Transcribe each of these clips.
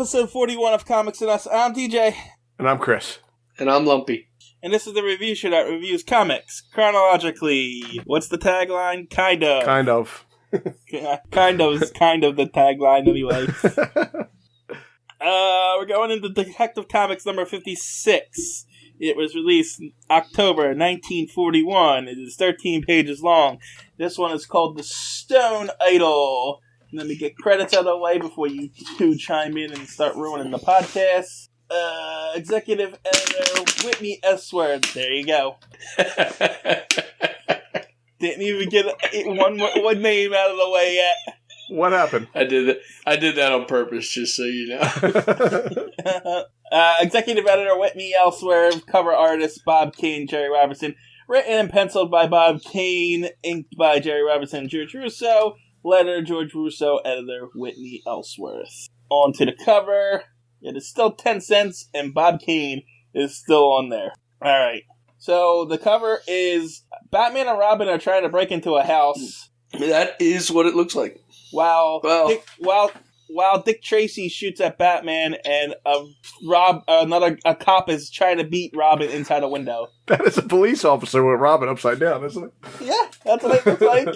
episode 41 of Comics and Us. I'm DJ. And I'm Chris. And I'm Lumpy. And this is the review show that reviews comics chronologically. What's the tagline? Kind of. Kind of. Kind of is kind of the tagline anyway. We're going into Detective Comics number 56. It was released in October 1941. It is 13 pages long. This one is called The Stone Idol. Let me get credits out of the way before you two chime in and start ruining the podcast. Executive editor Whitney Ellsworth. There you go. Didn't even get one name out of the way yet. What happened? I did that on purpose, just so you know. Executive editor Whitney Ellsworth. Cover artist Bob Kane, Jerry Robertson. Written and penciled by Bob Kane. Inked by Jerry Robertson and George Russo. Letter George Russo. Editor Whitney Ellsworth. On to the cover. It is still 10 cents, and Bob Kane is still on there. Alright. So, the cover is Batman and Robin are trying to break into a house. That is what it looks like. While Dick Tracy shoots at Batman, and a cop is trying to beat Robin inside a window. That is a police officer with Robin upside down, isn't it? Yeah, that's what it looks like.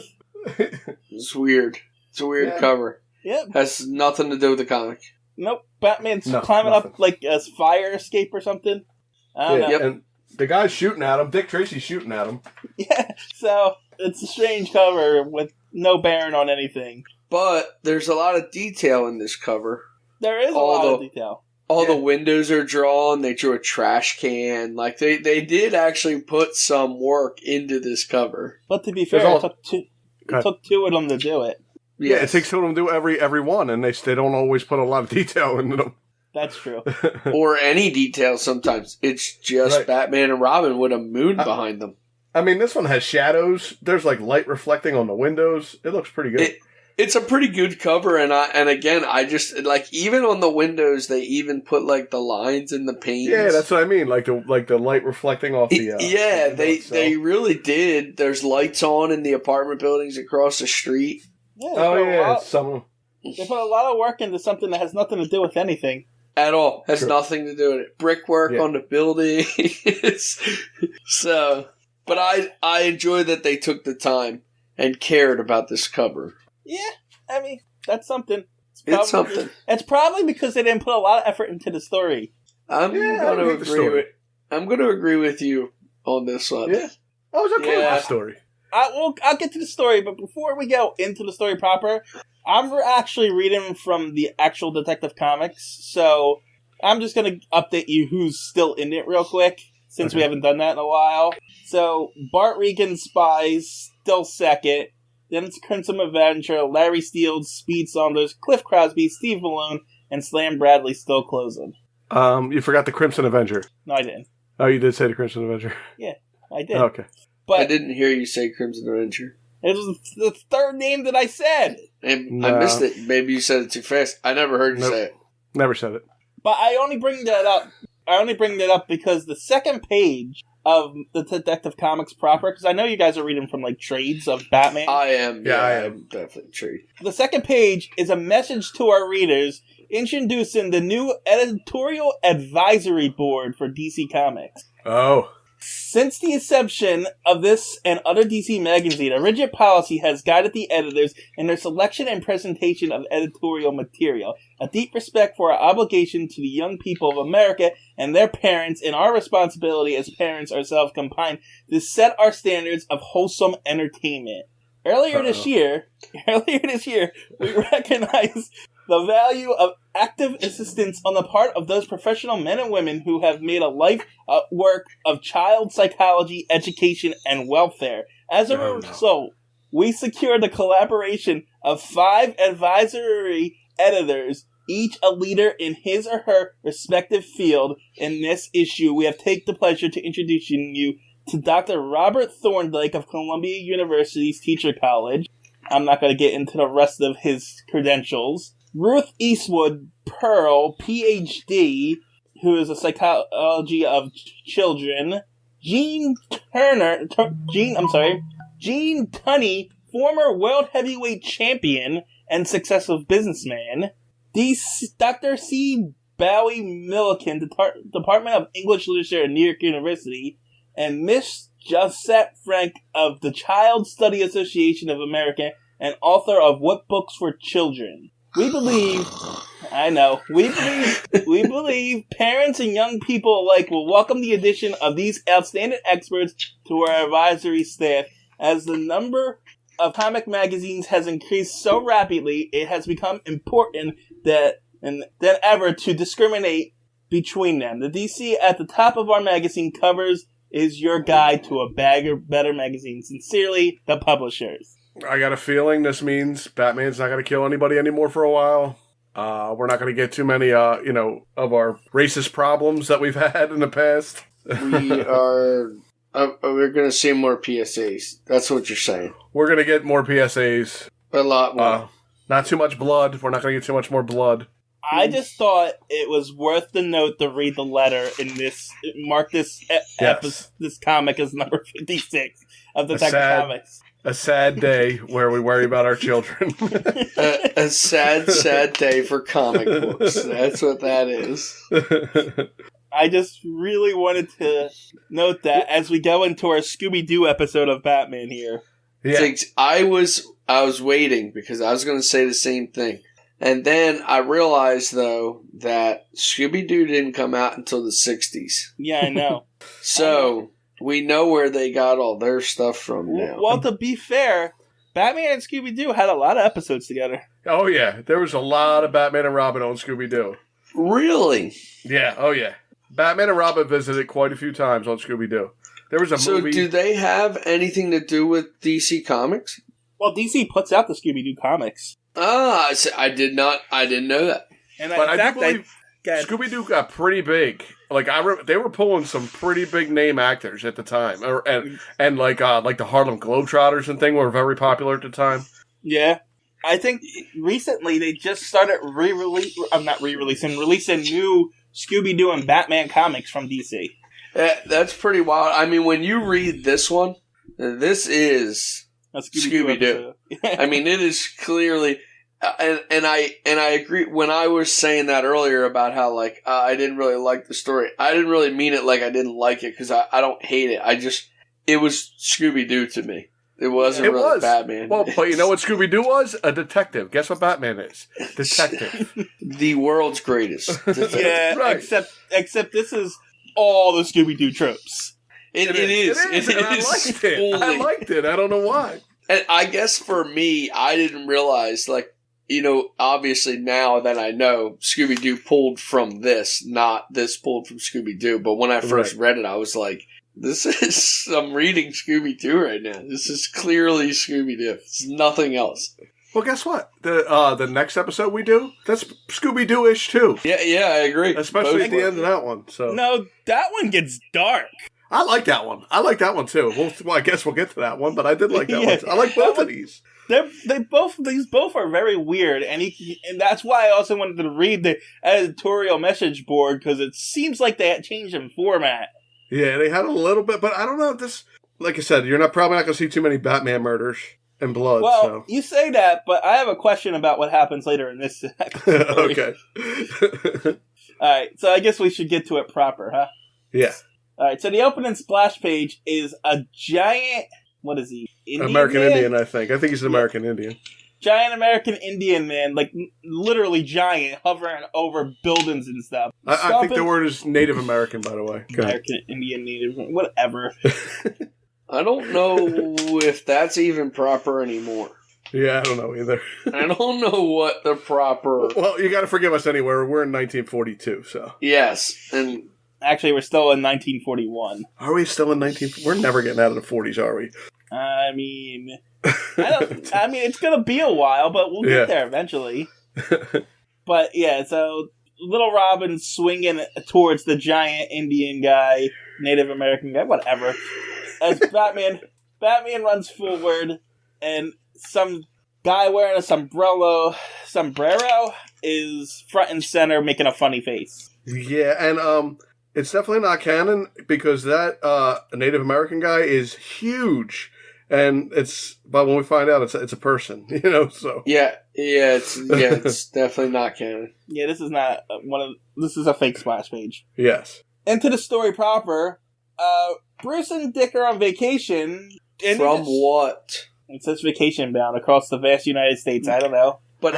It's weird. It's a weird cover. Yeah. Has nothing to do with the comic. Nope. Batman's climbing up like a fire escape or something. I don't know. Yep. And the guy's shooting at him. Dick Tracy's shooting at him. Yeah, so it's a strange cover with no bearing on anything. But there's a lot of detail in this cover. There is a lot of detail. All the windows are drawn. They drew a trash can. Like, they did actually put some work into this cover. But to be fair, it took two of them to do it. Yes. Yeah, it takes two of them to do every one, and they don't always put a lot of detail into them. That's true. Or any detail sometimes. It's just Batman and Robin with a moon behind them. I mean, this one has shadows. There's like light reflecting on the windows. It looks pretty good. It's a pretty good cover, and again, I just, like, even on the windows, they even put, like, the lines in the panes. Yeah, that's what I mean, like the light reflecting off the... yeah, they really did. There's lights on in the apartment buildings across the street. Yeah, They put a lot of work into something that has nothing to do with anything. At all. Has nothing to do with it. Brickwork on the building. So, but I enjoy that they took the and cared about this cover. Yeah, I mean, that's something. It's something. It's probably because they didn't put a lot of effort into the story. I'm going to agree with you on this one. Yeah. I was okay with the story. I'll get to the story, but before we go into the story proper, I'm actually reading from the actual Detective Comics, so I'm just going to update you who's still in it real quick, since we haven't done that in a while. So, Bart Regan Spies, still second. Then it's Crimson Avenger, Larry Steele, Speed Saunders, Cliff Crosby, Steve Malone, and Slam Bradley still closing. You forgot the Crimson Avenger. No, I didn't. Oh, you did say the Crimson Avenger? Yeah, I did. Oh, okay. But I didn't hear you say Crimson Avenger. It was the third name that I said. And I missed it. Maybe you said it too fast. I never heard you say it. Never said it. But I only bring that up because the second page of the Detective Comics proper, because I know you guys are reading from, like, trades of Batman. I am. Yeah, I am definitely trade. The second page is a message to our readers introducing the new editorial advisory board for DC Comics. Oh. Since the inception of this and other DC magazine, a rigid policy has guided the editors in their selection and presentation of editorial material. A deep respect for our obligation to the young people of America and their parents, and our responsibility as parents ourselves combined to set our standards of wholesome entertainment. Earlier this year, we recognized the value of active assistance on the part of those professional men and women who have made a life work of child psychology, education, and welfare. As a result, we secured the collaboration of 5 advisory editors, each a leader in his or her respective field. In this issue, we have taken the pleasure to introducing you to Dr. Robert Thorndike of Columbia University's Teacher College. I'm not going to get into the rest of his credentials. Ruth Eastwood Pearl, Ph.D., who is a psychology of children. Gene Tunney, former world heavyweight champion and successful businessman. Dr. C. Bowie Milliken, Department of English Literature at New York University, and Miss Josette Frank of the Child Study Association of America and author of What Books for Children. We believe parents and young people alike will welcome the addition of these outstanding experts to our advisory staff. As the number of comic magazines has increased so rapidly, it has become important than ever to discriminate between them. The DC at the top of our magazine covers is your guide to a better magazine. Sincerely, the publishers. I got a feeling this means Batman's not going to kill anybody anymore for a while. We're not going to get too many, of our racist problems that we've had in the past. We're going to see more PSAs. That's what you're saying. We're going to get more PSAs. A lot more. Not too much blood. We're not going to get too much more blood. I just thought it was worth the note to read the letter in this. Mark this this comic as number 56 of the Comics. A sad day where we worry about our children. a sad day for comic books. That's what that is. I just really wanted to note that as we go into our Scooby-Doo episode of Batman here. Yeah. I was waiting because I was going to say the same thing. And then I realized, though, that Scooby-Doo didn't come out until the 60s. Yeah, I know. So, we know where they got all their stuff from now. Well, to be fair, Batman and Scooby-Doo had a lot of episodes together. Oh, yeah. There was a lot of Batman and Robin on Scooby-Doo. Really? Yeah, oh, yeah. Batman and Robin visited quite a few times on Scooby-Doo. There was a movie... So, do they have anything to do with DC Comics? Well, DC puts out the Scooby-Doo comics. I didn't know that. And but I do believe Scooby-Doo got pretty big. Like they were pulling some pretty big name actors at the time, and like the Harlem Globetrotters and thing were very popular at the time. Yeah, I think recently they just started releasing new Scooby-Doo and Batman comics from DC. That's pretty wild. I mean, when you read this one, this is Scooby-Doo. I mean, it is clearly, and I agree. When I was saying that earlier about how I didn't really like the story, I didn't really mean it like I didn't like it because I don't hate it. It was Scooby-Doo to me. It wasn't really Batman. Well, but you know what Scooby-Doo was? A detective. Guess what Batman is? Detective. The world's greatest. Yeah, right. Except this is all the Scooby-Doo tropes. It is. I liked it. I don't know why. And I guess for me, I didn't realize, obviously now that I know, Scooby-Doo pulled from this, not this pulled from Scooby-Doo. But when I first read it, I was like, I'm reading Scooby-Doo right now. This is clearly Scooby-Doo. It's nothing else. Well, guess what? The next episode we do, that's Scooby-Doo-ish too. Yeah, I agree. Especially at the end of that one. So no, that one gets dark. I like that one. I like that one too. Well, I guess we'll get to that one, but I did like that one. I like both of these. These both are very weird, and that's why I also wanted to read the editorial message board because it seems like they had changed in format. Yeah, they had a little bit, but I don't know if this. Like I said, you're probably not going to see too many Batman murders and blood. Well, so. You say that, but I have a question about what happens later in this. Okay. All right, so I guess we should get to it proper, huh? Yeah. All right, so the opening splash page is a giant. What is he? American Indian, I think. I think he's an American Indian. Giant American Indian man, literally giant, hovering over buildings and stuff. I think the word is Native American, by the way. American Indian, Native, whatever. I don't know if that's even proper anymore. Yeah, I don't know either. I don't know what the proper... Well, you got to forgive us anyway. We're in 1942, so... Yes, and... Actually, we're still in 1941. Are we still in 19... We're never getting out of the 40s, are we? I mean, it's going to be a while, but we'll get there eventually. But, yeah, so Little Robin swinging towards the giant Indian guy, Native American guy, whatever. As Batman runs forward, and some guy wearing a sombrero is front and center making a funny face. Yeah, and it's definitely not canon because that Native American guy is huge. And but when we find out, it's a person, so. It's definitely not canon. Yeah, this is not this is a fake splash page. Yes. Into the story proper, Bruce and Dick are on vacation. From what? It says vacation bound across the vast United States. I don't know. But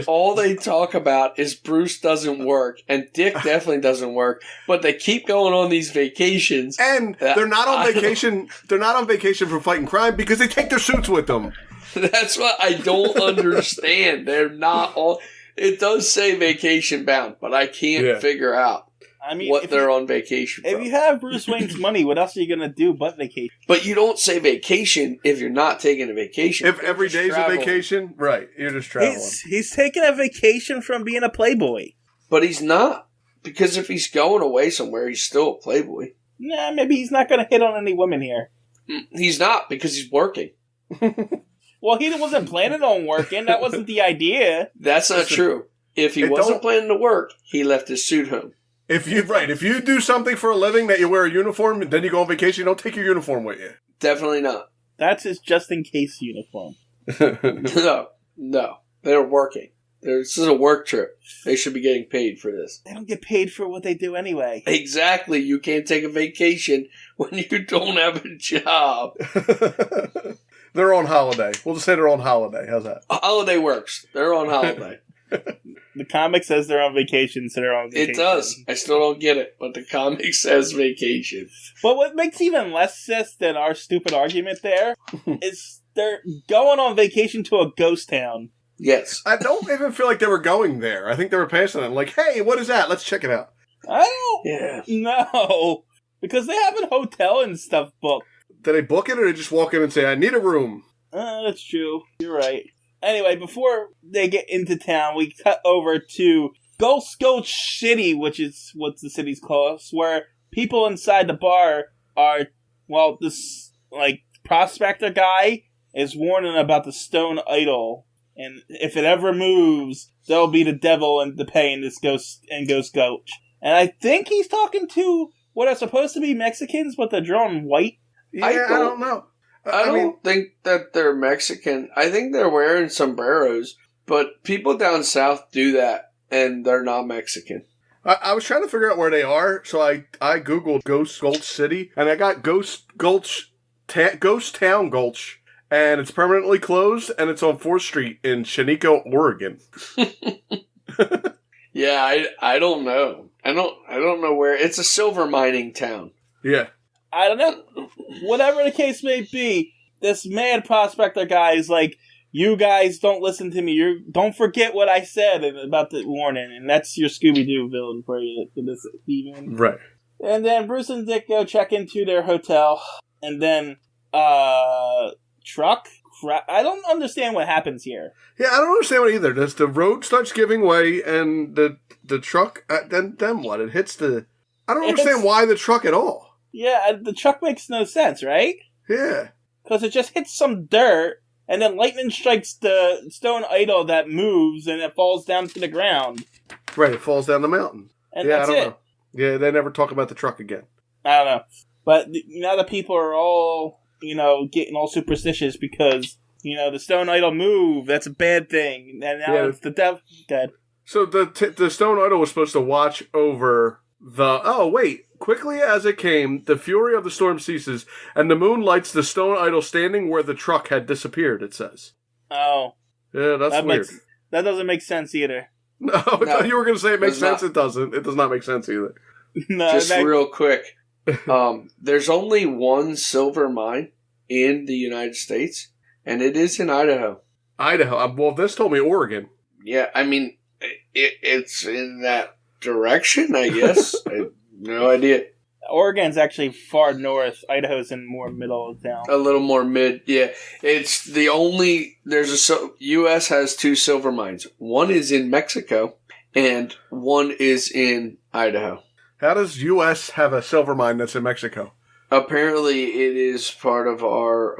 all they talk about is Bruce doesn't work, and Dick definitely doesn't work. But they keep going on these vacations, and they're not on vacation. They're not on vacation for fighting crime because they take their suits with them. That's what I don't understand. They're not all. It does say vacation bound, but I can't figure out what they're on vacation from. If you have Bruce Wayne's money, what else are you going to do but vacation? But you don't say vacation if you're not taking a vacation. If every day's a vacation, right, you're just traveling. He's taking a vacation from being a playboy. But he's not. Because if he's going away somewhere, he's still a playboy. Nah, maybe he's not going to hit on any women here. He's not, because he's working. Well, he wasn't planning on working. That wasn't the idea. That's not true. If he wasn't planning to work, he left his suit home. If you do something for a living that you wear a uniform, then you go on vacation, you don't take your uniform with you. Definitely not. That's his just-in-case uniform. No. They're working. This is a work trip. They should be getting paid for this. They don't get paid for what they do anyway. Exactly. You can't take a vacation when you don't have a job. They're on holiday. We'll just say they're on holiday. How's that? Holiday works. They're on holiday. The comic says they're on vacation, so they're on vacation. It does. I still don't get it, but the comic says vacation. But what makes even less sense than our stupid argument there is they're going on vacation to a ghost town. Yes. I don't even feel like they were going there. I think they were passing it. Like, hey, what is that? Let's check it out. I don't know. Because they have a hotel and stuff booked. Did they book it, or did they just walk in and say, I need a room? That's true. You're right. Anyway, before they get into town, we cut over to Ghost City, which is what the city's called, where people inside the bar are, this, prospector guy is warning about the stone idol. And if it ever moves, there'll be the devil and the pain this Ghost Gulch. And I think he's talking to what are supposed to be Mexicans, but they're drawn white. Yeah, I don't know. I don't think that they're Mexican. I think they're wearing sombreros, but people down south do that, and they're not Mexican. I was trying to figure out where they are, so I Googled Ghost Gulch City, and I got Ghost Town Gulch, and it's permanently closed, and it's on 4th Street in Chinico, Oregon. Yeah, I don't know. I don't know where. It's a silver mining town. Yeah. I don't know. Whatever the case may be, this mad prospector guy is like, you guys don't listen to me. Don't forget what I said about the warning. And that's your Scooby-Doo villain for you for this evening. Right. And then Bruce and Dick go check into their hotel. And then, truck? I don't understand what happens here. Yeah, I don't understand what either. The road starts giving way and the truck, then what? It hits the... I don't understand why the truck at all. Yeah, the truck makes no sense, right? Yeah. Because it just hits some dirt, and then lightning strikes the stone idol that moves, and it falls down to the ground. Right, it falls down the mountain. And that's I don't it. know. Yeah, they never talk about the truck again. I don't know. But now the people are all, getting all superstitious because, the stone idol moved. That's a bad thing. And now it's the devil. Dead. So the stone idol was supposed to watch over the... Oh, wait. Quickly as it came, the fury of the storm ceases, and the moon lights the stone idol standing where the truck had disappeared, it says. Oh. Yeah, that's weird. That doesn't make sense either. No, I thought you were going to say it makes sense. It doesn't. It does not make sense either. No, real quick. There's only one silver mine in the United States, and it is in Idaho. Idaho? Well, this told me Oregon. Yeah, I mean, it's in that direction, I guess. No idea. Oregon's actually far north. Idaho's in more middle of town. A little more mid, yeah. It's the only... U.S. has 2 silver mines. One is in Mexico, and one is in Idaho. How does U.S. have a silver mine that's in Mexico? Apparently, it is part of our...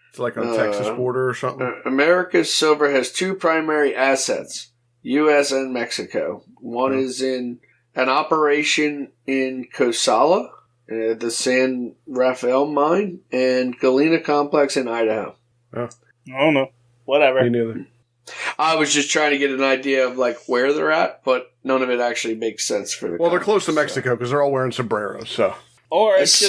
it's like on Texas border or something? America's silver has 2 primary assets, U.S. and Mexico. One is in... an operation in Cosala, the San Rafael Mine, and Galena Complex in Idaho. Oh. I don't know. Whatever. Me neither. I was just trying to get an idea of like where they're at, but none of it actually makes sense for the. Well, they're close to Mexico because they're all wearing sombreros. So, or it's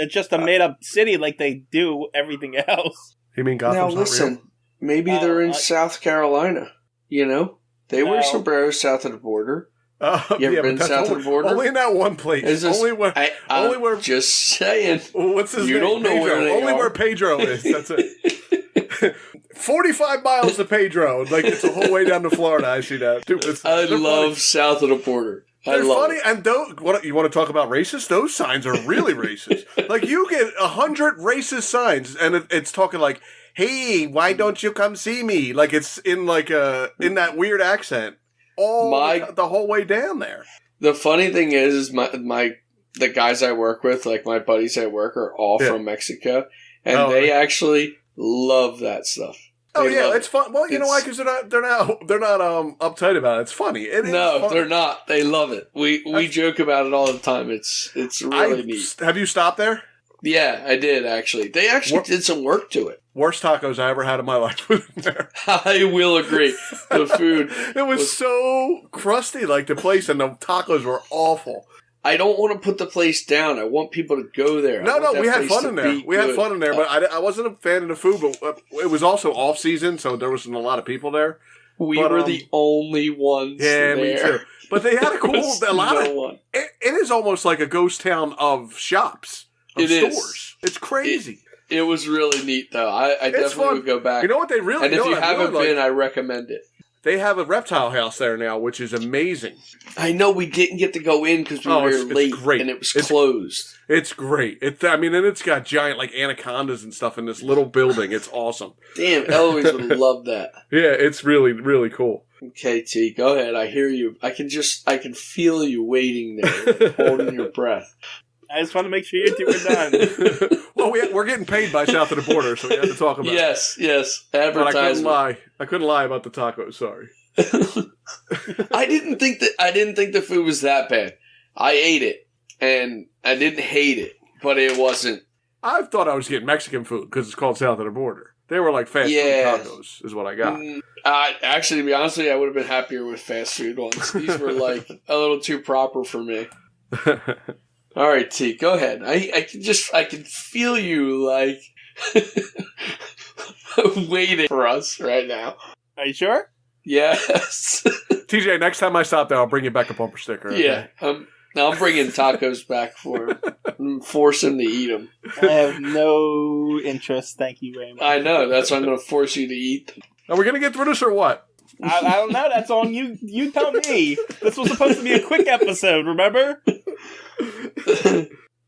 just a made up city like they do everything else. You mean Gotham's now listen, not real? maybe they're in South Carolina. You know, they wear sombreros south of the border. You ever been south of the border? Only in that one place. Only where. Just saying. What's his name? You don't know Pedro. where they Only are. where Pedro is. That's it. 45 miles to Pedro. Like, it's a whole way down to Florida. I see that. Dude, I love south of the border. They're funny. And you want to talk about racist? Those signs are really racist. Like, you get 100 racist signs, and it's talking like, hey, why don't you come see me? Like, it's in in that weird accent. The whole way down there. The funny thing is the guys I work with, like my buddies at work, are all from Mexico, and they actually love that stuff. It's fun. Well, you know why? Because they're not uptight about it. It's funny. They're not. They love it. We joke about it all the time. It's really neat. Have you stopped there? Yeah, I did actually. They actually did some work to it. Worst tacos I ever had in my life were there. I will agree. The food it was so crusty, like the place, and the tacos were awful. I don't want to put the place down. I want people to go there. No, we had fun in there. We had fun in there, but I wasn't a fan of the food. But it was also off season, so there wasn't a lot of people there. We were the only ones. Yeah, there. me too. But they had it is almost like a ghost town of shops, of stores. It's crazy. It was really neat, though. I definitely would go back. You know what they really? And if you haven't been, I recommend it. They have a reptile house there now, which is amazing. I know we didn't get to go in because we were late, great. And it was closed. It's great. And it's got giant like anacondas and stuff in this little building. It's awesome. Damn, Eloise would love that. Yeah, it's really, really cool. Okay, T, go ahead. I hear you. I can feel you waiting there, holding your breath. I just want to make sure you two are done. Well, we're getting paid by south of the border, so we have to talk about it. Yes. Advertisement. But I couldn't lie about the tacos. Sorry. I didn't think the food was that bad. I ate it, and I didn't hate it, but it wasn't. I thought I was getting Mexican food because it's called south of the border. They were like fast food tacos, is what I got. Actually, to be honest with you, I would have been happier with fast food ones. These were like a little too proper for me. All right, T, go ahead. I can feel you like waiting for us right now. Are you sure? Yes. TJ, next time I stop there, I'll bring you back a bumper sticker. Okay? Yeah, I'm bringing tacos back for him. I'm force him to eat them. I have no interest. Thank you very much. I know. That's why I'm going to force you to eat them. Are we going to get through this or what? I don't know. That's on you. You tell me. This was supposed to be a quick episode, remember?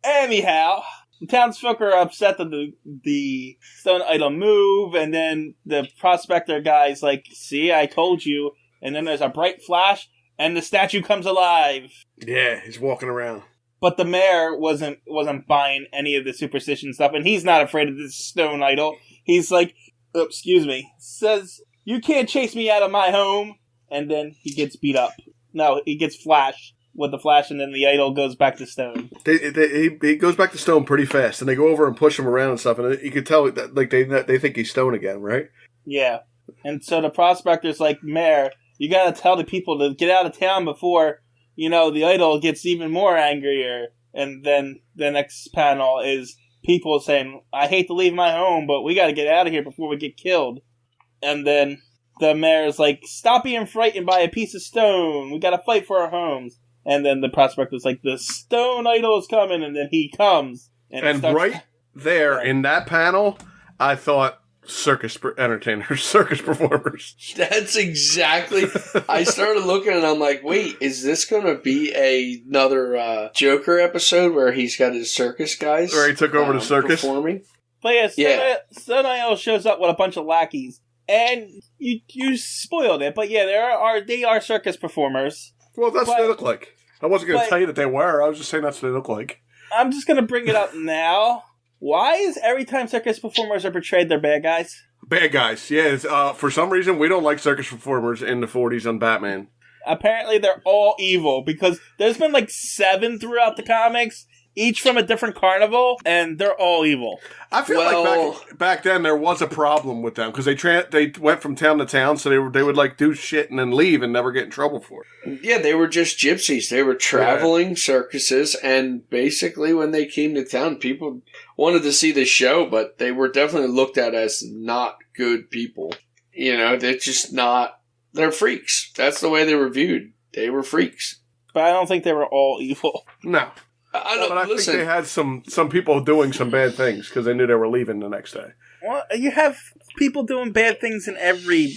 Anyhow, the townsfolk are upset that the stone idol move, and then the prospector guy's like, see, I told you. And then there's a bright flash, and the statue comes alive. Yeah, he's walking around. But the mayor wasn't buying any of the superstition stuff, and he's not afraid of this stone idol. He's like, says, you can't chase me out of my home. And then he gets beat up. No, he gets flashed with the flash, and then the idol goes back to stone. He goes back to stone pretty fast, and they go over and push him around and stuff, and you can tell that like they think he's stone again, right? Yeah. And so the prospector's like, Mayor, you gotta tell the people to get out of town before, the idol gets even more angrier. And then the next panel is people saying, I hate to leave my home, but we gotta get out of here before we get killed. And then the mayor's like, stop being frightened by a piece of stone. We gotta fight for our homes. And then the prospector's like, the stone idol is coming. And then he comes. And right there in that panel, I thought circus performers. That's exactly. I started looking and I'm like, wait, is this going to be another Joker episode where he's got his circus guys? Where he took over the circus? Performing? But yeah, Stone Idol shows up with a bunch of lackeys. And you spoiled it. But yeah, they are circus performers. Well, that's what they look like. I wasn't going to tell you that they were. I was just saying that's what they look like. I'm just going to bring it up now. Why is every time circus performers are portrayed, they're bad guys? Bad guys, yeah. For some reason, we don't like circus performers in the 40s on Batman. Apparently, they're all evil, because there's been like 7 throughout the comics, each from a different carnival, and they're all evil. I feel like back then there was a problem with them because they went from town to town, so they would like do shit and then leave and never get in trouble for it. Yeah, they were just gypsies. They were traveling circuses, and basically when they came to town, people wanted to see the show, but they were definitely looked at as not good people. You know, they're just not. They're freaks. That's the way they were viewed. They were freaks. But I don't think they were all evil. No. I think they had some people doing some bad things because they knew they were leaving the next day. Well, you have people doing bad things in every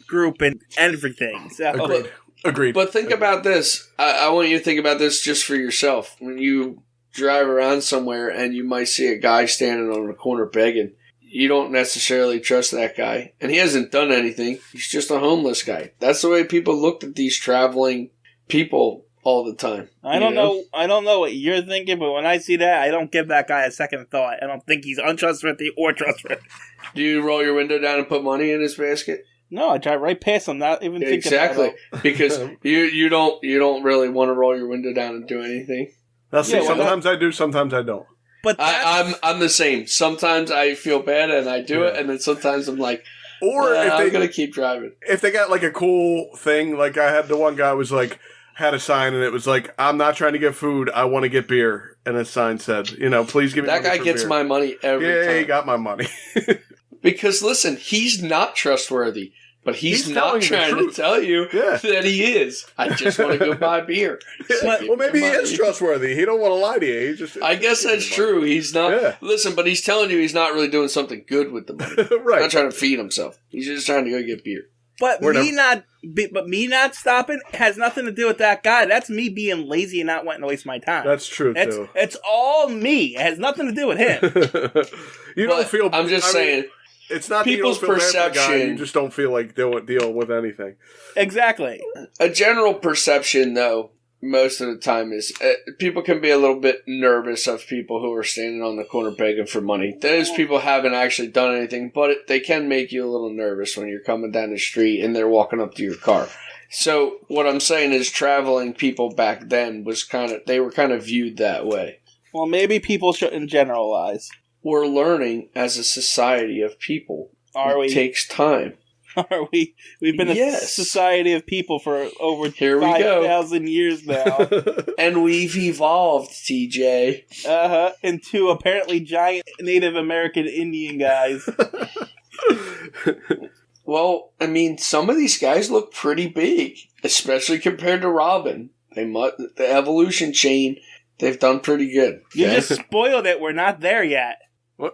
group and everything. So. Agreed. But think about this. I want you to think about this just for yourself. When you drive around somewhere and you might see a guy standing on a corner begging, you don't necessarily trust that guy. And he hasn't done anything. He's just a homeless guy. That's the way people looked at these traveling people all the time. I don't know what you're thinking, but when I see that, I don't give that guy a second thought. I don't think he's untrustworthy or trustworthy. Do you roll your window down and put money in his basket? No, I drive right past him, not even thinking about it. Because you don't really want to roll your window down and do anything. Now, see, sometimes I do, sometimes I don't. But I'm the same. Sometimes I feel bad and I do it, and then sometimes I'm like, or if I'm gonna keep driving. If they got like a cool thing, like I had the one guy was like had a sign and it was like, "I'm not trying to get food, I want to get beer," and a sign said, "Please give me." That guy gets my money every time. Yeah, he got my money. Because listen, he's not trustworthy. But he's not trying to tell you that he is. I just want to go buy beer. Well, maybe he is trustworthy. He don't want to lie to you. I guess that's true. He's not. Yeah. Listen, but he's telling you he's not really doing something good with the money. Right. He's not trying to feed himself. He's just trying to go get beer. But me not stopping has nothing to do with that guy. That's me being lazy and not wanting to waste my time. That's true too. It's all me. It has nothing to do with him. Don't feel. I'm just saying. It's not people's perception. You just don't feel like dealing with anything. Exactly. A general perception, though, most of the time is people can be a little bit nervous of people who are standing on the corner begging for money. Those people haven't actually done anything, but they can make you a little nervous when you're coming down the street and they're walking up to your car. So what I'm saying is, traveling people back then they were kind of viewed that way. Well, maybe people shouldn't generalize. We're learning as a society of people. It takes time. Are we? We've been a society of people for over 5,000 years now. And we've evolved, TJ. Into apparently giant Native American Indian guys. Well, I mean, some of these guys look pretty big, especially compared to Robin. The evolution chain, they've done pretty good. You just spoiled it. We're not there yet.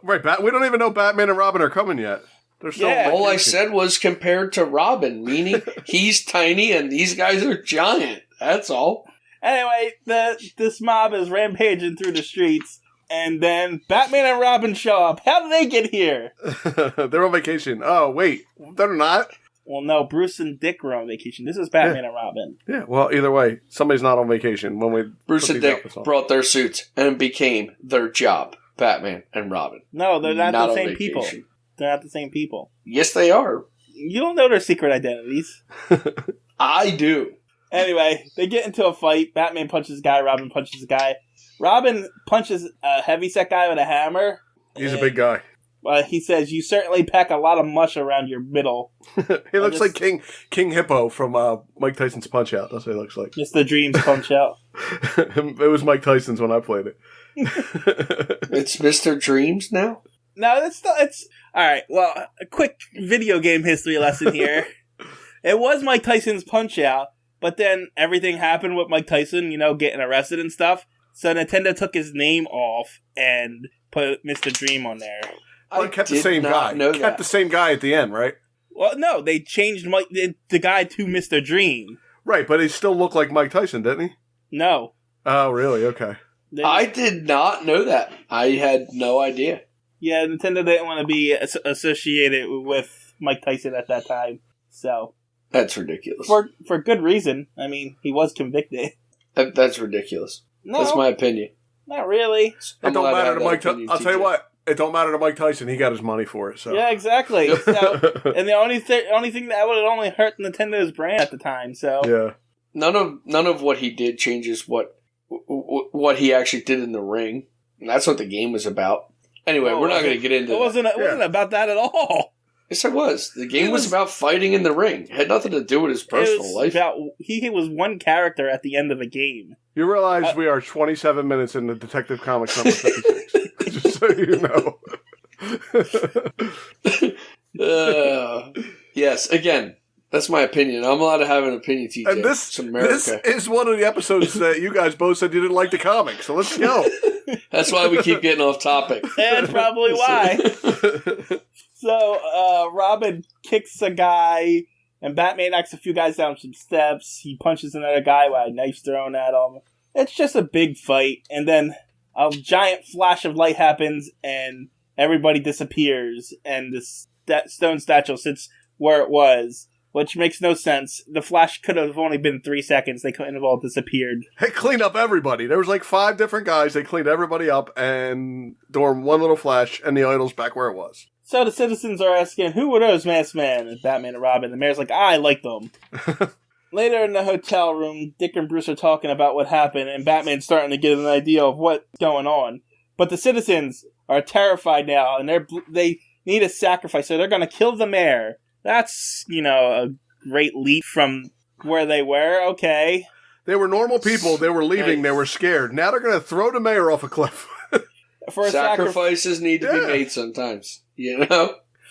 Right, we don't even know Batman and Robin are coming yet. They're still all I said was compared to Robin, meaning he's tiny and these guys are giant. That's all. Anyway, this mob is rampaging through the streets, and then Batman and Robin show up. How did they get here? They're on vacation. Oh, wait. They're not? Well, no, Bruce and Dick were on vacation. This is Batman and Robin. Yeah, well, either way, somebody's not on vacation. Bruce and Dick brought their suits and became their job. Batman and Robin. No, they're not the same people. They're not the same people. Yes, they are. You don't know their secret identities. I do. Anyway, they get into a fight. Batman punches a guy. Robin punches a guy. Robin punches a heavyset guy with a hammer. He's a big guy. He says, "You certainly pack a lot of mush around your middle." He looks like King Hippo from Mike Tyson's Punch-Out. That's what he looks like. Just the Dreams Punch-Out. It was Mike Tyson's when I played it. It's Mr. Dreams now? No, it's all right. Well, a quick video game history lesson here. It was Mike Tyson's Punch-Out, but then everything happened with Mike Tyson, getting arrested and stuff. So Nintendo took his name off and put Mr. Dream on there. Well, kept the same guy. Kept the same guy at the end, right? Well, no, they changed the guy to Mr. Dream. Right, but he still looked like Mike Tyson, didn't he? No. Oh, really? Okay. I did not know that. I had no idea. Yeah, Nintendo didn't want to be associated with Mike Tyson at that time, so that's ridiculous. For good reason. I mean, he was convicted. That's ridiculous. No, that's my opinion. Not really. It don't matter to Mike Tyson. I'll tell you what. It don't matter to Mike Tyson. He got his money for it. So yeah, exactly. So, and the only thing that would have only hurt Nintendo's brand at the time. So yeah, none of what he did changes what what he actually did in the ring. And that's what the game was about. Anyway, we're not going to get into that. It wasn't about that at all. Yes, it was. The game was about fighting in the ring. It had nothing to do with his personal life. He was one character at the end of a game. You realize we are 27 minutes into Detective Comics number 56. Just so you know. Yes, again, that's my opinion. I'm allowed to have an opinion, TJ. And this is one of the episodes that you guys both said you didn't like the comics, so let's go. That's why we keep getting off topic. That's probably why. So, Robin kicks a guy, and Batman knocks a few guys down some steps. He punches another guy with a knife thrown at him. It's just a big fight, and then a giant flash of light happens, and everybody disappears, and the stone statue sits where it was, which makes no sense. The flash could have only been 3 seconds. They couldn't have all disappeared. They cleaned up everybody. There was like 5 different guys. They cleaned everybody up, and during one little flash, and the idol's back where it was. So the citizens are asking, who were those masked men? And Batman and Robin. The mayor's like, I like them. Later in the hotel room, Dick and Bruce are talking about what happened, and Batman's starting to get an idea of what's going on. But the citizens are terrified now, and they need a sacrifice, so they're going to kill the mayor. That's, a great leap from where they were. Okay. They were normal people. They were leaving. They were scared. Now they're going to throw the mayor off a cliff. Sacrifices need to be made sometimes,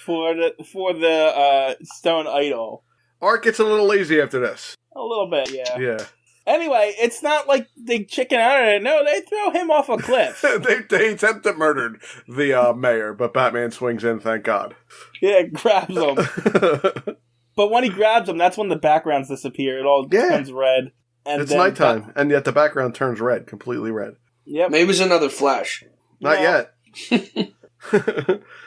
for the stone idol. Art gets a little lazy after this. A little bit, yeah. Yeah. Anyway, it's not like they chicken out of it. No, they throw him off a cliff. they attempt to murder the mayor, but Batman swings in, thank God. Yeah, grabs him. But when he grabs him, that's when the backgrounds disappear. It all turns red. And it's nighttime, and yet the background turns red, completely red. Yep. Maybe it's another flash. Not yet.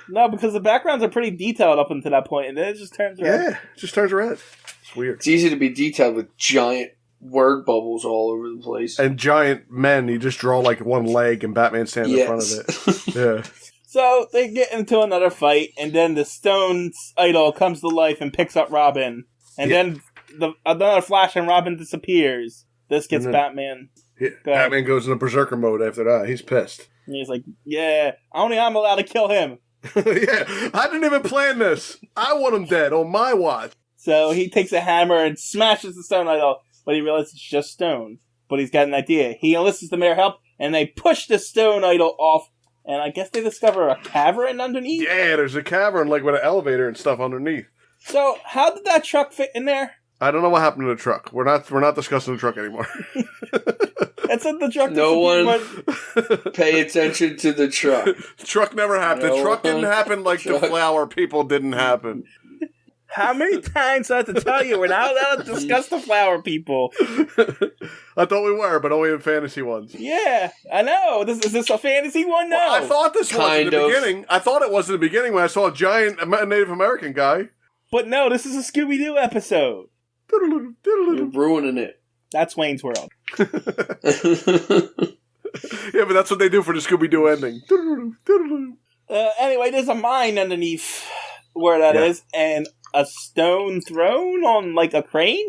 No, because the backgrounds are pretty detailed up until that point, and then it just turns red. Yeah, it just turns red. It's weird. It's easy to be detailed with giant word bubbles all over the place. And giant men, you just draw like one leg, and Batman stands in front of it. Yeah. So they get into another fight, and then the stone's idol comes to life and picks up Robin. And then another flash and Robin disappears. This gets Batman. Batman goes into berserker mode after that. He's pissed. And he's like, yeah, only I'm allowed to kill him. Yeah, I didn't even plan this. I want him dead on my watch. So he takes a hammer and smashes the stone idol, but he realizes it's just stone. But he's got an idea. He enlists the mayor's help, and they push the stone idol off, and I guess they discover a cavern underneath? Yeah, there's a cavern like with an elevator and stuff underneath. So how did that truck fit in there? I don't know what happened to the truck. We're not discussing the truck anymore. That's what the truck. No one pay attention to the truck. The truck never happened. The truck didn't happen like the flower people didn't happen. How many times do I have to tell you we're not allowed to discuss the flower people? I thought we were, but only in fantasy ones. Yeah, I know. Is this a fantasy one? No. Well, I thought this was in the beginning. I thought it was in the beginning when I saw a giant Native American guy. But no, this is a Scooby-Doo episode. You're ruining it. That's Wayne's World. Yeah, but that's what they do for the Scooby-Doo ending. Anyway, there's a mine underneath where that is, and a stone throne on like a crane,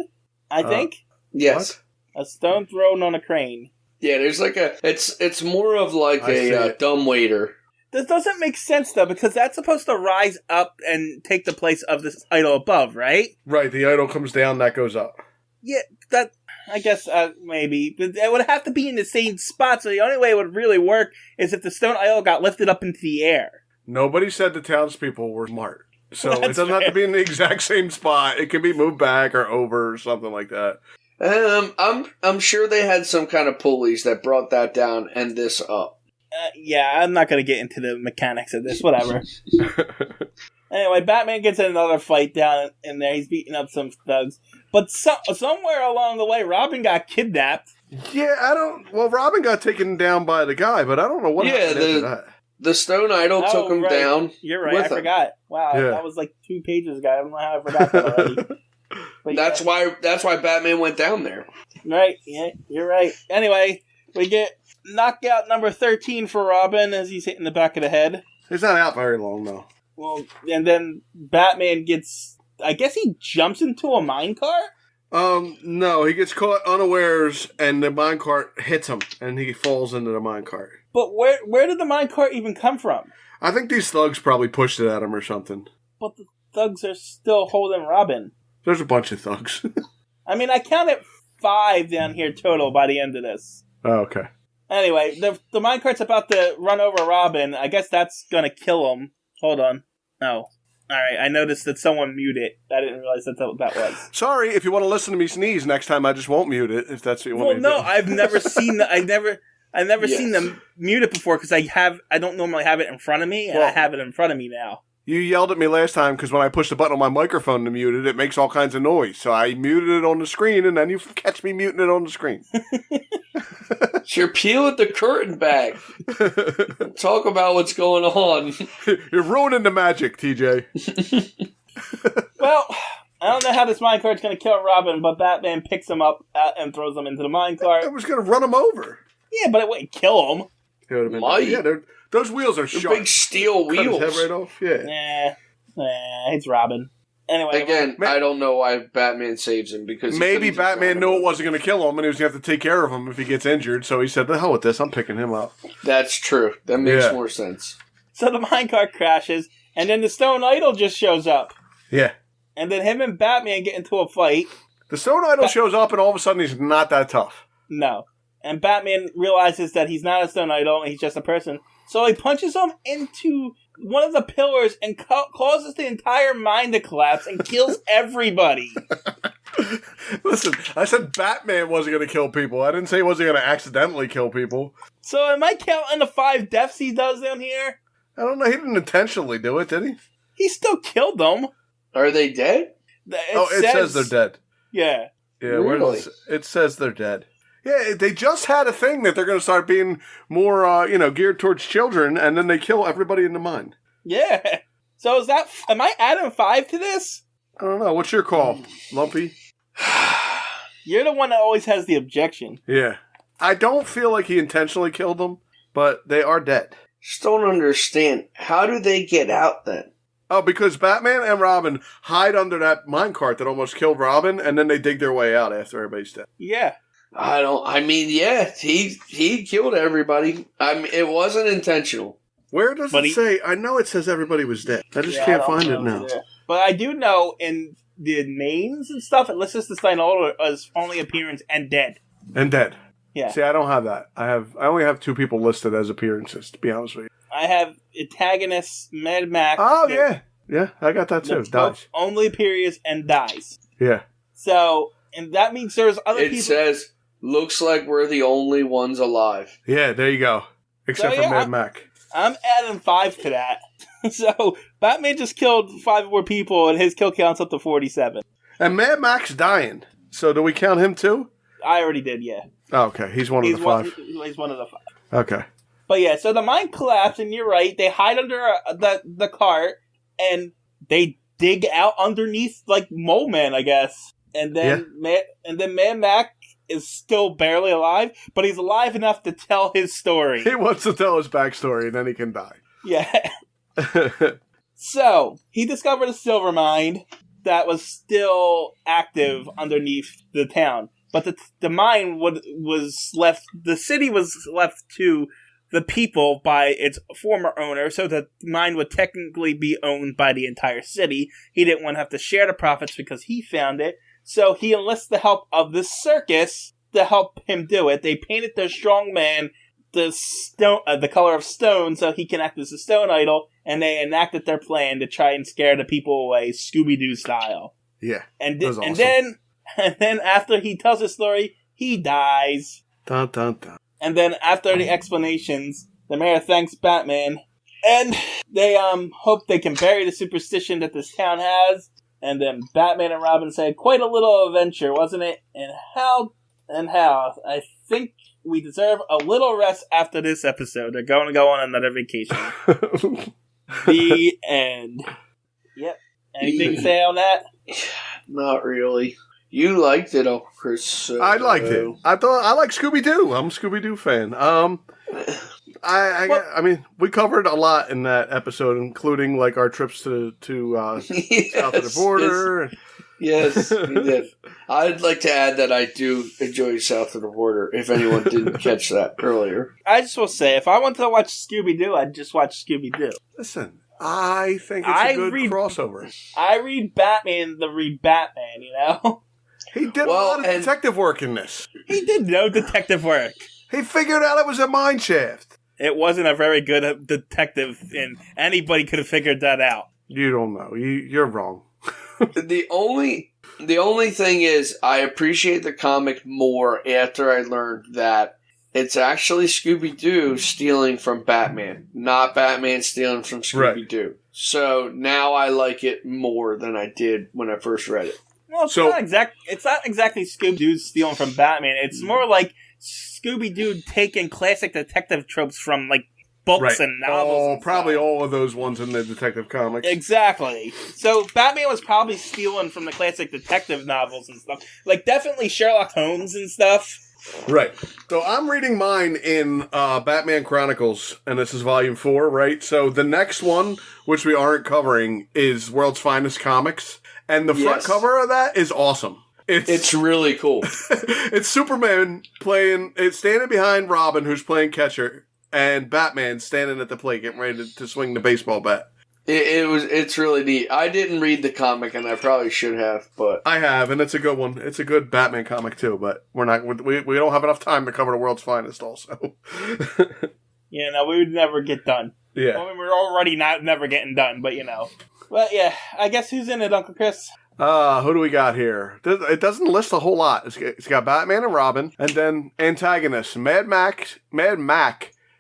I think. Yes. What? A stone throne on a crane. Yeah, there's like it's more of like a dumbwaiter. This doesn't make sense, though, because that's supposed to rise up and take the place of this idol above, right? Right, the idol comes down, that goes up. Yeah, that, I guess, maybe. But it would have to be in the same spot, so the only way it would really work is if the stone idol got lifted up into the air. Nobody said the townspeople were smart. So it doesn't have to be in the exact same spot. It can be moved back or over or something like that. I'm sure they had some kind of pulleys that brought that down and this up. Yeah, I'm not going to get into the mechanics of this, whatever. Anyway, Batman gets in another fight down in there. He's beating up some thugs. But somewhere along the way, Robin got kidnapped. Yeah, well, Robin got taken down by the guy, but I don't know what happened after that. The stone idol took him down. You're right, I forgot. Wow, that was like 2 pages ago. I don't know how I forgot that already. But that's why Batman went down there. Right, yeah, you're right. Anyway, we get knockout number 13 for Robin as he's hitting the back of the head. He's not out very long, though. Well, and then Batman gets... I guess he jumps into a minecart? No, he gets caught unawares, and the minecart hits him, and he falls into the minecart. But where did the minecart even come from? I think these thugs probably pushed it at him or something. But the thugs are still holding Robin. There's a bunch of thugs. I mean, I counted 5 down here total by the end of this. Oh, okay. Anyway, the minecart's about to run over Robin. I guess that's gonna kill him. Hold on. Oh. Alright, I noticed that someone muted it. I didn't realize that's what that was. Sorry, if you want to listen to me sneeze next time, I just won't mute it, if that's what you want me to do. Well, no, I've never seen I've never seen them mute it before, because I don't normally have it in front of me, and I have it in front of me now. You yelled at me last time, because when I pushed the button on my microphone to mute it, it makes all kinds of noise. So I muted it on the screen, and then you catch me muting it on the screen. You're peeling the curtain back. Talk about what's going on. You're ruining the magic, TJ. Well, I don't know how this minecart's going to kill Robin, but Batman picks him up and throws him into the minecart. It was going to run him over. Yeah, but it wouldn't kill him. It would have been. Yeah, those wheels are sharp. Big steel wheels. Cut his head right off. Yeah. It's Robin. Anyway, again, I don't know why Batman saves him, because maybe Batman knew it wasn't going to kill him, and he was going to have to take care of him if he gets injured. So he said, "The hell with this! I'm picking him up." That's true. That makes more sense. So the minecart crashes, and then the stone idol just shows up. Yeah. And then him and Batman get into a fight. The stone idol shows up, and all of a sudden he's not that tough. No. And Batman realizes that he's not a stone idol, and he's just a person. So he punches him into one of the pillars and causes the entire mine to collapse and kills everybody. Listen, I said Batman wasn't going to kill people. I didn't say he wasn't going to accidentally kill people. So am I counting the 5 deaths he does down here? I don't know. He didn't intentionally do it, did he? He still killed them. Are they dead? It says they're dead. Yeah. Yeah, really? It says they're dead. Yeah, they just had a thing that they're going to start being more, geared towards children, and then they kill everybody in the mine. Yeah. So am I adding 5 to this? I don't know. What's your call, Lumpy? You're the one that always has the objection. Yeah. I don't feel like he intentionally killed them, but they are dead. Just don't understand. How do they get out then? Oh, because Batman and Robin hide under that minecart that almost killed Robin, and then they dig their way out after everybody's dead. Yeah. He killed everybody. It wasn't intentional. Where does it say? I know it says everybody was dead. I just can't find it now. But I do know in the names and stuff, it lists the sign order as only appearance and dead. And dead. Yeah. See, I don't have that. I only have 2 people listed as appearances, to be honest with you. I have antagonist Mad Max. Oh, yeah. Yeah, I got that too. Dies. Only appears and dies. Yeah. So, and that means there's other people. It says, looks like we're the only ones alive. Yeah, there you go. Except for Mad Max. I'm adding 5 to that. So, Batman just killed 5 more people, and his kill count's up to 47. And Mad Max dying. So, do we count him too? I already did, yeah. Oh, okay. He's one of the 5. He's one of the 5. Okay. But yeah, so the mine collapsed, and you're right. They hide under the cart, and they dig out underneath, like, Mole Man, I guess. And then Mad Max is still barely alive, but he's alive enough to tell his story. He wants to tell his backstory, and then he can die. Yeah. So, he discovered a silver mine that was still active underneath the town. But the mine was left, the city was left to the people by its former owner, so the mine would technically be owned by the entire city. He didn't want to have to share the profits because he found it. So he enlists the help of the circus to help him do it. They painted their strong man the color of stone so he can act as a stone idol, and they enacted their plan to try and scare the people away, Scooby-Doo style. Yeah, and awesome. and then after he tells his story, he dies. Dun, dun, dun. And then after the explanations, the mayor thanks Batman, and they hope they can bury the superstition that this town has. And then Batman and Robin say, "Quite a little adventure, wasn't it? And how? I think we deserve a little rest after this episode. They're going to go on another vacation." The end. Yep. Anything to say on that? Not really. You liked it, Chris. I liked it. I like Scooby-Doo. I'm a Scooby-Doo fan. I mean, we covered a lot in that episode, including like our trips to south of the border. Yes, he did. I'd like to add that I do enjoy South of the Border, if anyone didn't catch that earlier. I just will say, if I wanted to watch Scooby-Doo, I'd just watch Scooby-Doo. Listen, I think it's a good crossover. I read Batman to read Batman, you know? He did a lot of detective work in this. He did no detective work. He figured out it was a mine shaft. It wasn't a very good detective, and anybody could have figured that out. You don't know. You're wrong. The only thing is, I appreciate the comic more after I learned that it's actually Scooby-Doo stealing from Batman, not Batman stealing from Scooby-Doo. Right. So now I like it more than I did when I first read it. Well, it's not exactly Scooby-Doo stealing from Batman. It's more like Scooby-Doo taking classic detective tropes from, like, books and novels. Probably all of those ones in the detective comics. Exactly. So Batman was probably stealing from the classic detective novels and stuff. Like, definitely Sherlock Holmes and stuff. Right. So I'm reading mine in Batman Chronicles, and this is volume 4, right? So the next one, which we aren't covering, is World's Finest Comics. And the front cover of that is awesome. It's really cool. It's Superman standing behind Robin, who's playing catcher, and Batman standing at the plate, getting ready to swing the baseball bat. It's really neat. I didn't read the comic, and I probably should have, but I have, and it's a good one. It's a good Batman comic too, but we don't have enough time to cover the World's Finest. Also, yeah, no, we would never get done. Yeah, I mean, we're already never getting done, but you know. But yeah, I guess who's in it, Uncle Chris? Who do we got here? It doesn't list a whole lot. It's got Batman and Robin, and then antagonists: Mad Max,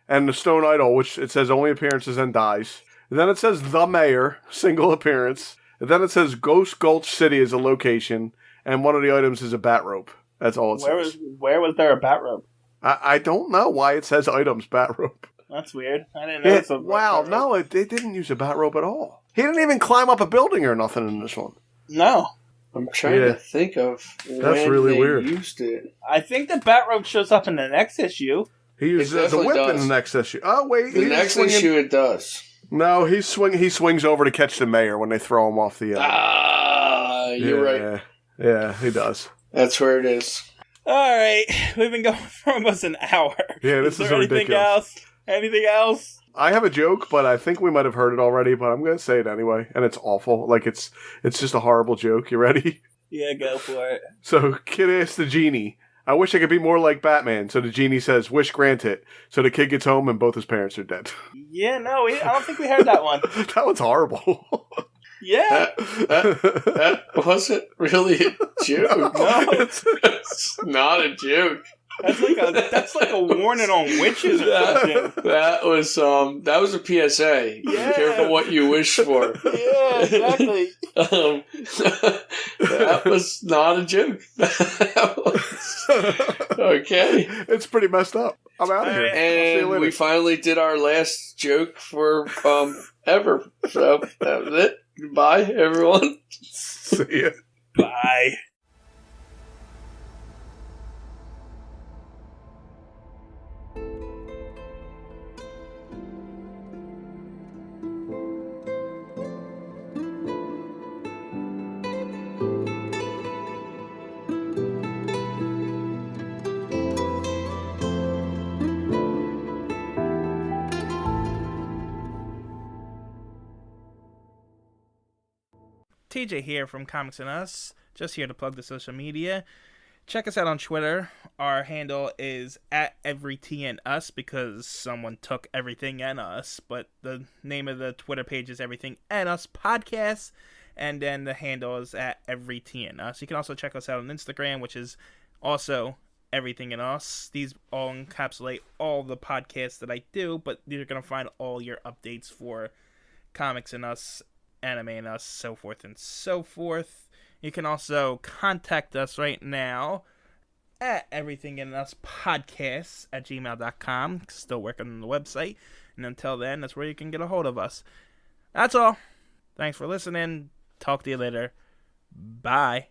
and the Stone Idol, which it says only appearances and dies. And then it says the Mayor, single appearance. And then it says Ghost Gulch City is a location, and one of the items is a bat rope. That's all it says. Where was there a bat rope? I don't know why it says items bat rope. That's weird. I didn't know it's a wow, no, they didn't use a bat rope at all. He didn't even climb up a building or nothing in this one. No. I'm trying to think of when they used it. I think the bat rope shows up in the next issue. He uses the whip in the next issue. Oh, wait. The next issue it does. No, he swings over to catch the mayor when they throw him off the... you're right. Yeah, he does. That's where it is. All right. We've been going for almost an hour. Yeah, this is ridiculous. Anything else? I have a joke, but I think we might have heard it already, but I'm going to say it anyway. And it's awful. Like, it's just a horrible joke. You ready? Yeah, go for it. So, kid asks the genie, I wish I could be more like Batman. So the genie says, wish granted. So the kid gets home and both his parents are dead. Yeah, no, I don't think we heard that one. That one's horrible. Yeah. That wasn't really a joke. No. It's not a joke. That's like a warning on witches or something. That was a PSA. Yeah. Be careful what you wish for. Yeah, exactly. That was not a joke. Okay. It's pretty messed up. I'm out of here. And we finally did our last joke for ever. So that was it. Goodbye, everyone. See ya. Bye. TJ here from Comics and Us, just here to plug the social media. Check us out on Twitter. Our handle is @EveryTNUs because someone took everything and us, but the name of the Twitter page is Everything and Us Podcast, and then the handle is @EveryTNUs. You can also check us out on Instagram, which is also Everything and Us. These all encapsulate all the podcasts that I do, but you're going to find all your updates for Comics and Us, Anime and Us, so forth and so forth. You can also contact us right now at everythinginUspodcasts@gmail.com. Still working on the website. And until then, that's where you can get a hold of us. That's all. Thanks for listening. Talk to you later. Bye.